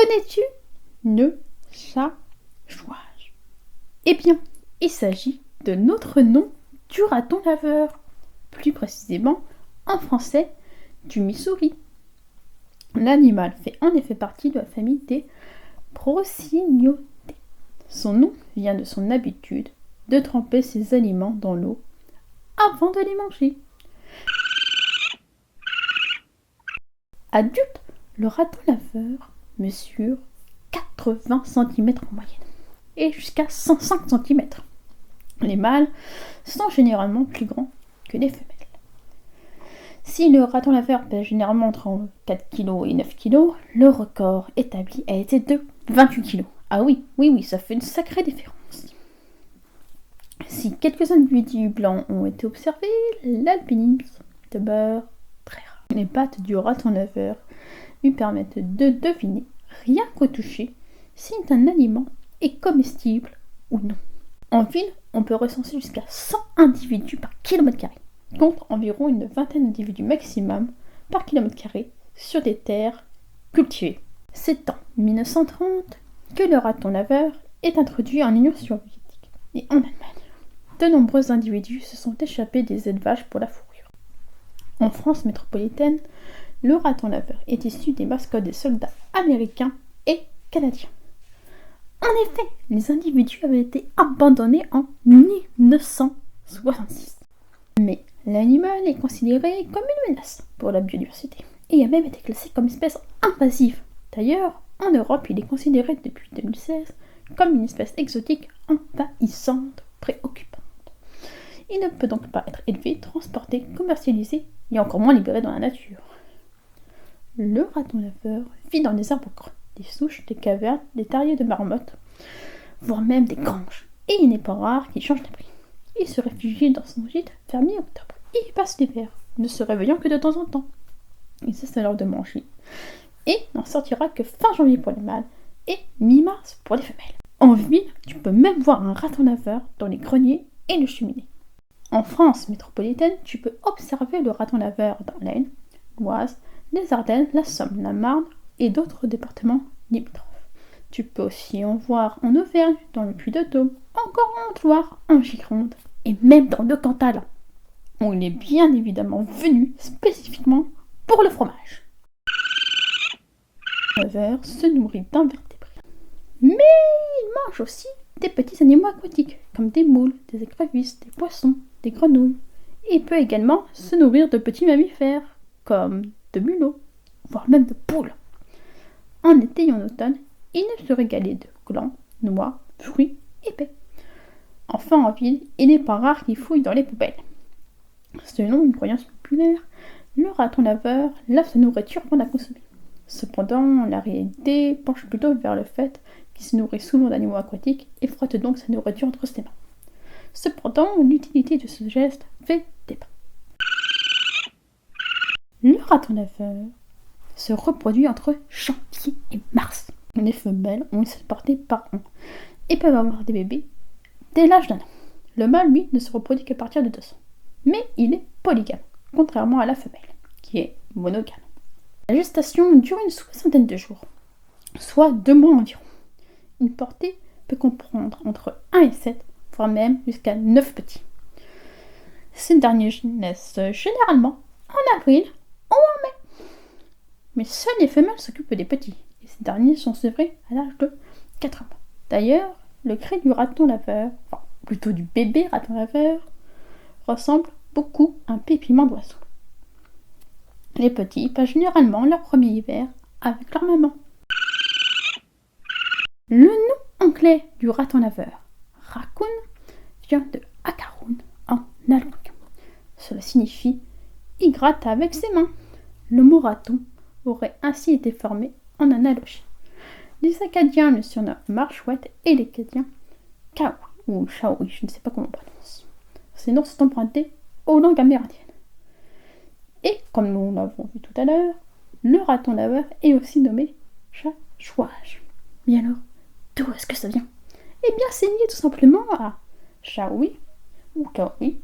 Connais-tu le chat-chouage? Eh bien, il s'agit de l'autre nom du raton laveur, plus précisément, en français, du Missouri. L'animal fait en effet partie de la famille des Procynioidés. Son nom vient de son habitude de tremper ses aliments dans l'eau avant de les manger. Adulte, le raton laveur mesure 80 cm en moyenne et jusqu'à 105 cm. Les mâles sont généralement plus grands que les femelles. Si le raton laveur pèse généralement entre 4 kg et 9 kg, le record établi a été de 28 kg. Ah oui, ça fait une sacrée différence. Si quelques individus blancs ont été observés, l'albinisme demeure très rare. Les pattes du raton laveur lui permettent de deviner, rien qu'au toucher, si un aliment est comestible ou non. En ville, on peut recenser jusqu'à 100 individus par km², contre environ une vingtaine d'individus maximum par km² sur des terres cultivées. C'est en 1930 que le raton laveur est introduit en Union soviétique et en Allemagne. De nombreux individus se sont échappés des élevages pour la fourrure. En France métropolitaine, le raton laveur est issu des mascottes des soldats américains et canadiens. En effet, les individus avaient été abandonnés en 1966. Mais l'animal est considéré comme une menace pour la biodiversité et a même été classé comme espèce invasive. D'ailleurs, en Europe, il est considéré depuis 2016 comme une espèce exotique envahissante, préoccupante. Il ne peut donc pas être élevé, transporté, commercialisé et encore moins libéré dans la nature. Le raton laveur vit dans des arbres creux, des souches, des cavernes, des terriers de marmottes, voire même des granges. Et il n'est pas rare qu'il change d'abri. Il se réfugie dans son gîte vers mi-octobre. Et il passe l'hiver, ne se réveillant que de temps en temps. Il cesse alors de manger et n'en sortira que fin janvier pour les mâles et mi-mars pour les femelles. En ville, tu peux même voir un raton laveur dans les greniers et les cheminées. En France métropolitaine, tu peux observer le raton laveur dans l'Aisne, l'Oise, les Ardennes, la Somme, la Marne et d'autres départements limitrophes. Tu peux aussi en voir en Auvergne, dans le Puy-de-Dôme, encore en Loire, en Gironde et même dans le Cantal, où il est bien évidemment venu spécifiquement pour le fromage. Le laveur se nourrit d'invertébrés, mais il mange aussi des petits animaux aquatiques, comme des moules, des écrevisses, des poissons, des grenouilles. Il peut également se nourrir de petits mammifères, comme de mulots, voire même de poules. En été et en automne, il aime se régaler de glands, noix, fruits et baies. Enfin, en ville, il n'est pas rare qu'il fouille dans les poubelles. Selon une croyance populaire, le raton laveur lave sa nourriture avant de la consommer. Cependant, la réalité penche plutôt vers le fait qu'il se nourrit souvent d'animaux aquatiques et frotte donc sa nourriture entre ses mains. Cependant, l'utilité de ce geste fait débat. Le raton laveur se reproduit entre janvier et mars. Les femelles ont une seule portée par an et peuvent avoir des bébés dès l'âge d'1 an. Le mâle, lui, ne se reproduit qu'à partir de 2 ans. Mais il est polygame, contrairement à la femelle, qui est monogame. La gestation dure une soixantaine de jours, soit 2 mois environ. Une portée peut comprendre entre 1 et 7, voire même jusqu'à 9 petits. Ces derniers naissent généralement en avril ou en mai. Mais seules les femelles s'occupent des petits, et ces derniers sont sevrés à l'âge de 4 mois. D'ailleurs, le cri du raton laveur, enfin plutôt du bébé raton laveur, ressemble beaucoup à un pépiment d'oiseau. Les petits passent généralement leur premier hiver avec leur maman. Le nom anglais du raton laveur, raccoon, vient de acaroun en algonquin. Cela signifie « il gratte avec ses mains ». Le mot raton aurait ainsi été formé en analogie. Les Acadiens le surnomment marchouette et les Acadiens kaoui ou chaoui, je ne sais pas comment on prononce. Ces noms sont empruntés aux langues amérindiennes. Et comme nous l'avons vu tout à l'heure, le raton laveur est aussi nommé chat-chouage. Mais alors, d'où est-ce que ça vient? Eh bien, c'est lié tout simplement à chaoui ou kaoui,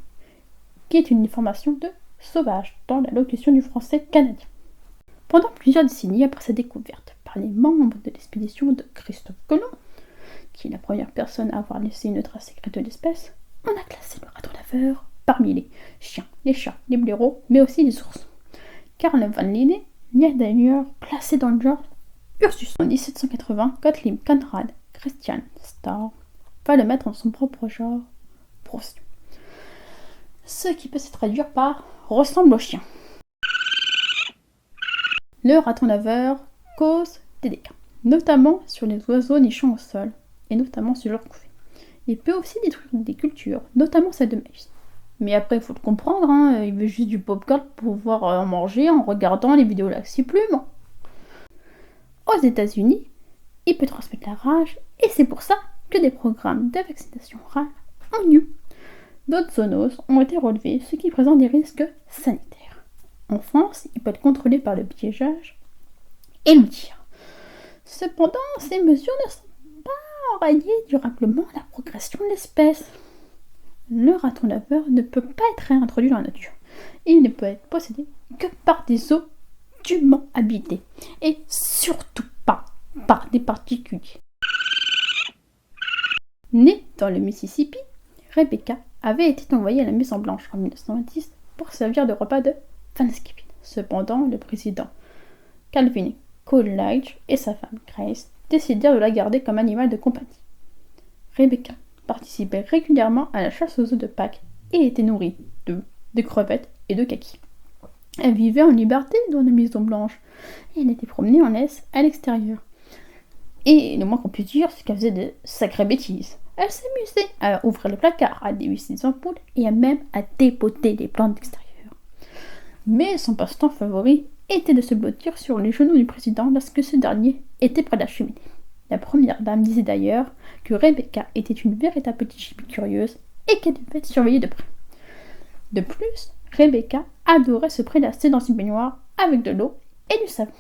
qui est une déformation de sauvage dans la locution du français canadien. Pendant plusieurs décennies après sa découverte par par les membres de l'expédition de Christophe Colomb, qui est la première personne à avoir laissé une trace écrite de l'espèce, on a classé le raton laveur parmi les chiens, les chats, les blaireaux, mais aussi les ours. Carl van Linné l'y a d'ailleurs placé dans le genre Ursus. En 1780, Gottlieb Conrad Christian Starr va le mettre dans son propre genre, Procyon. Ce qui peut se traduire par ressemble au chien. Le raton laveur cause des dégâts, notamment sur les oiseaux nichant au sol, et notamment sur leur couvée. Il peut aussi détruire des cultures, notamment celles de maïs. Mais après, il faut le comprendre, il veut juste du popcorn pour pouvoir en manger en regardant les vidéos Laxi Plume. Aux États-Unis, il peut transmettre la rage, et c'est pour ça que des programmes de vaccination orale ont lieu. D'autres zoonoses ont été relevées, ce qui présente des risques sanitaires. En France, il peut être contrôlé par le piégeage et le tir. Cependant, ces mesures ne sont pas enrayées durablement la progression de l'espèce. Le raton laveur ne peut pas être réintroduit dans la nature. Il ne peut être possédé que par des eaux dûment habitées, et surtout pas par des particuliers. Née dans le Mississippi, Rebecca avait été envoyée à la Maison Blanche en 1926 pour servir de repas de Thanksgiving. Cependant, le président Calvin Coolidge et sa femme Grace décidèrent de la garder comme animal de compagnie. Rebecca participait régulièrement à la chasse aux œufs de Pâques et était nourrie d'œufs, de crevettes et de kakis. Elle vivait en liberté dans la Maison Blanche et elle était promenée en laisse à l'extérieur. Et le moins qu'on puisse dire, c'est qu'elle faisait de sacrées bêtises. Elle s'amusait à ouvrir les placards, à dévisser les ampoules et même à dépoter les plantes d'extérieur. Mais son passe-temps favori était de se blottir sur les genoux du président lorsque ce dernier était près de la cheminée. La première dame disait d'ailleurs que Rebecca était une véritable petite chipie curieuse et qu'elle devait être surveillée de près. De plus, Rebecca adorait se prélasser dans une baignoire avec de l'eau et du savon.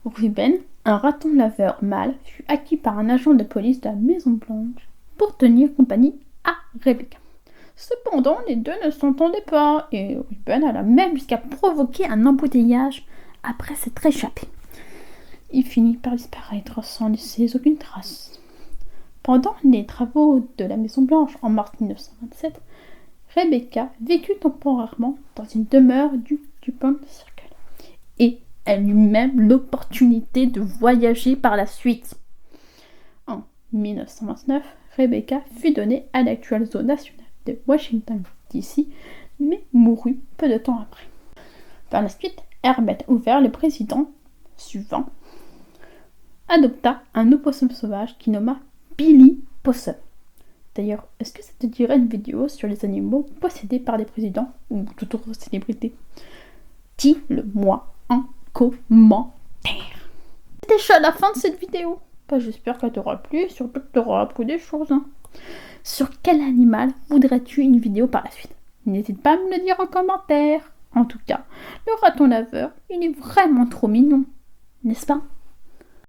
Ruben, un raton laveur mâle, fut acquis par un agent de police de la Maison Blanche pour tenir compagnie à Rebecca. Cependant, les deux ne s'entendaient pas et Ruben alla même jusqu'à provoquer un embouteillage après s'être échappé. Il finit par disparaître sans laisser aucune trace. Pendant les travaux de la Maison Blanche en mars 1927, Rebecca vécut temporairement dans une demeure du Dupont Circle et elle eut même l'opportunité de voyager par la suite. En 1929, Rebecca fut donnée à l'actuel zoo national de Washington DC, mais mourut peu de temps après. Par la suite, Herbert Hoover, le président suivant, adopta un opossum sauvage qu'il nomma Billy Possum. D'ailleurs, est-ce que ça te dirait une vidéo sur les animaux possédés par des présidents ou toute autre célébrité? Dis-le-moi en commentaire. C'est déjà la fin de cette vidéo. J'espère qu'elle t'aura plu, surtout que t'auras appris des choses. Sur quel animal voudrais-tu une vidéo par la suite? N'hésite pas à me le dire en commentaire. En tout cas, le raton laveur, il est vraiment trop mignon, n'est-ce pas?